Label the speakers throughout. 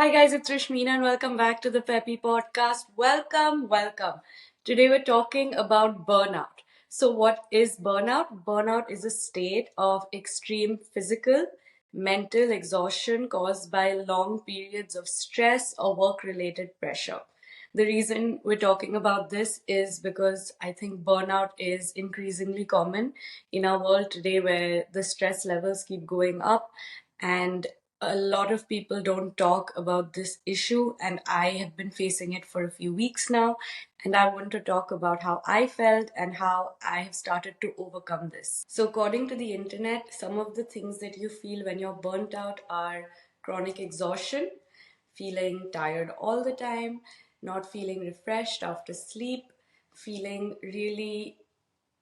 Speaker 1: Hi guys, it's Rishmina and welcome back to the Peppy podcast. Welcome. Today we're talking about burnout. So what is burnout? Burnout is a state of extreme physical, mental exhaustion caused by long periods of stress or work-related pressure. The reason we're talking about this is because I think burnout is increasingly common in our world today where the stress levels keep going up and a lot of people don't talk about this issue, and I have been facing it for a few weeks now. And I want to talk about how I felt and how I have started to overcome this. So, according to the internet, some of the things that you feel when you're burnt out are chronic exhaustion, feeling tired all the time, not feeling refreshed after sleep, feeling really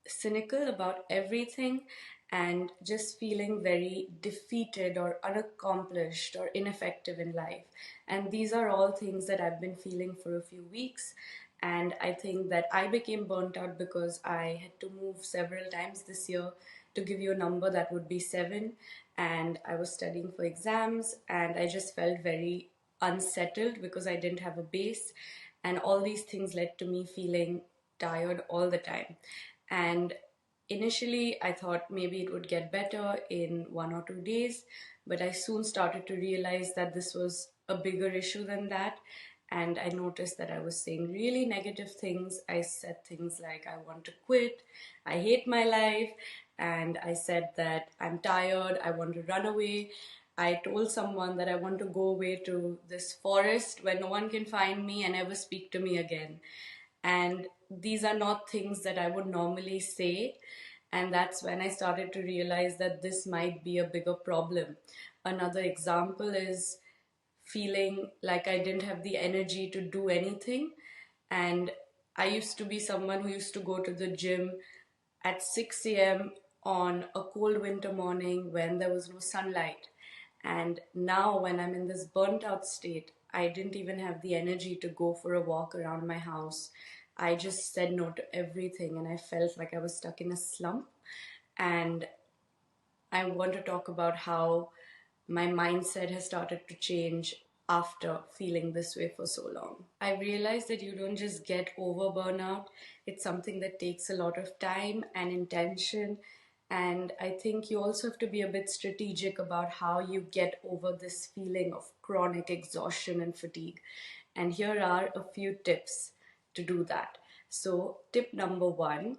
Speaker 1: cynical about everything, and just feeling very defeated or unaccomplished or ineffective in life. And these are all things that I've been feeling for a few weeks. And I think that I became burnt out because I had to move several times this year. To give you a number, that would be 7. And I was studying for exams, and I just felt very unsettled because I didn't have a base. And all these things led to me feeling tired all the time. And initially, I thought maybe it would get better in 1 or 2 days, but I soon started to realize that this was a bigger issue than that. And I noticed that I was saying really negative things. I said things like, I want to quit, I hate my life, and I said that I'm tired, I want to run away. I told someone that I want to go away to this forest where no one can find me and ever speak to me again. And these are not things that I would normally say. And that's when I started to realize that this might be a bigger problem. Another example is feeling like I didn't have the energy to do anything. And I used to be someone who used to go to the gym at 6 a.m. on a cold winter morning when there was no sunlight. And now, when I'm in this burnt out state, I didn't even have the energy to go for a walk around my house. I just said no to everything, and I felt like I was stuck in a slump. And I want to talk about how my mindset has started to change after feeling this way for so long. I realized that you don't just get over burnout, it's something that takes a lot of time and intention. And I think you also have to be a bit strategic about how you get over this feeling of chronic exhaustion and fatigue. And here are a few tips to do that. So, tip number 1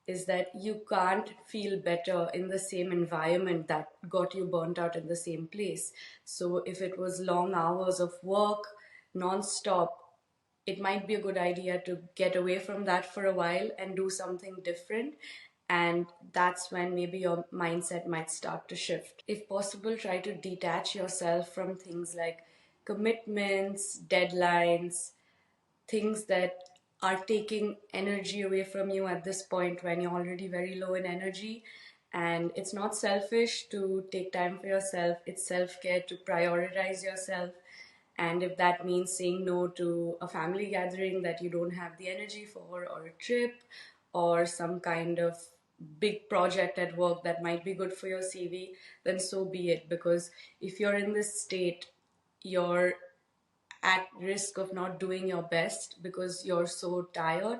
Speaker 1: is that you can't feel better in the same environment that got you burnt out in the same place. So if it was long hours of work, non-stop, it might be a good idea to get away from that for a while and do something different. And that's when maybe your mindset might start to shift. If possible, try to detach yourself from things like commitments, deadlines, things that are taking energy away from you at this point when you're already very low in energy. And it's not selfish to take time for yourself, it's self care to prioritize yourself. And if that means saying no to a family gathering that you don't have the energy for, or a trip, or some kind of big project at work that might be good for your CV, then so be it. Because if you're in this state, you're at risk of not doing your best because you're so tired,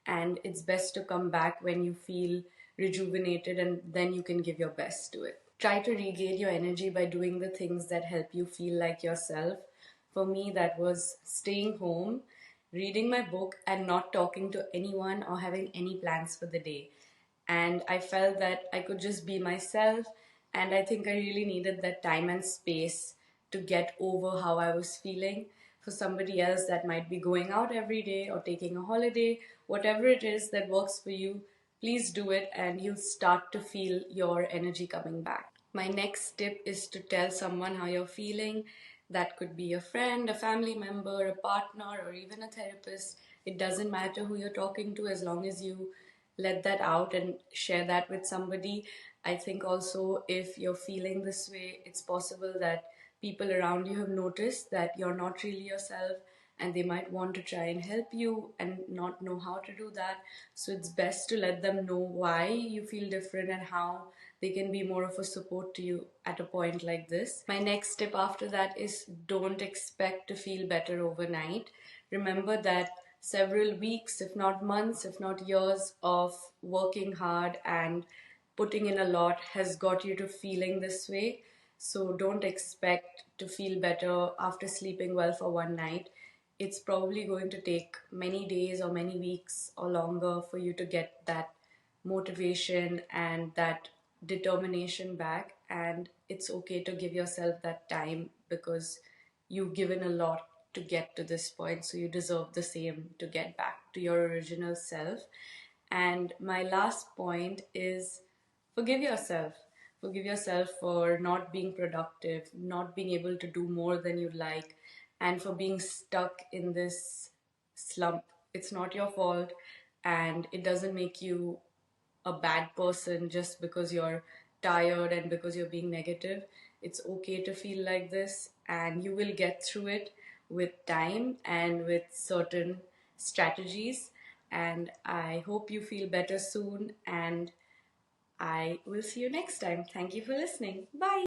Speaker 1: and it's best to come back when you feel rejuvenated and then you can give your best to it. Try to regain your energy by doing the things that help you feel like yourself. For me, that was staying home, reading my book, and not talking to anyone or having any plans for the day. And I felt that I could just be myself, and I think I really needed that time and space to get over how I was feeling. For somebody else, that might be going out every day or taking a holiday. Whatever it is that works for you, please do it, and you'll start to feel your energy coming back. My next tip is to tell someone how you're feeling. That could be a friend, a family member, a partner, or even a therapist. It doesn't matter who you're talking to as long as you let that out and share that with somebody. I think also, if you're feeling this way, it's possible that people around you have noticed that you're not really yourself, and they might want to try and help you and not know how to do that. So it's best to let them know why you feel different and how they can be more of a support to you at a point like this. My next tip after that is don't expect to feel better overnight. Remember that several weeks, if not months, if not years of working hard and putting in a lot has got you to feeling this way. So don't expect to feel better after sleeping well for one night. It's probably going to take many days or many weeks or longer for you to get that motivation and that determination back. And it's okay to give yourself that time because you've given a lot to get to this point. So you deserve the same to get back to your original self. And my last point is forgive yourself. Forgive yourself for not being productive, not being able to do more than you like, and for being stuck in this slump. It's not your fault, and it doesn't make you a bad person just because you're tired and because you're being negative. It's okay to feel like this, and you will get through it with time and with certain strategies. And I hope you feel better soon, and I will see you next time. Thank you for listening. Bye.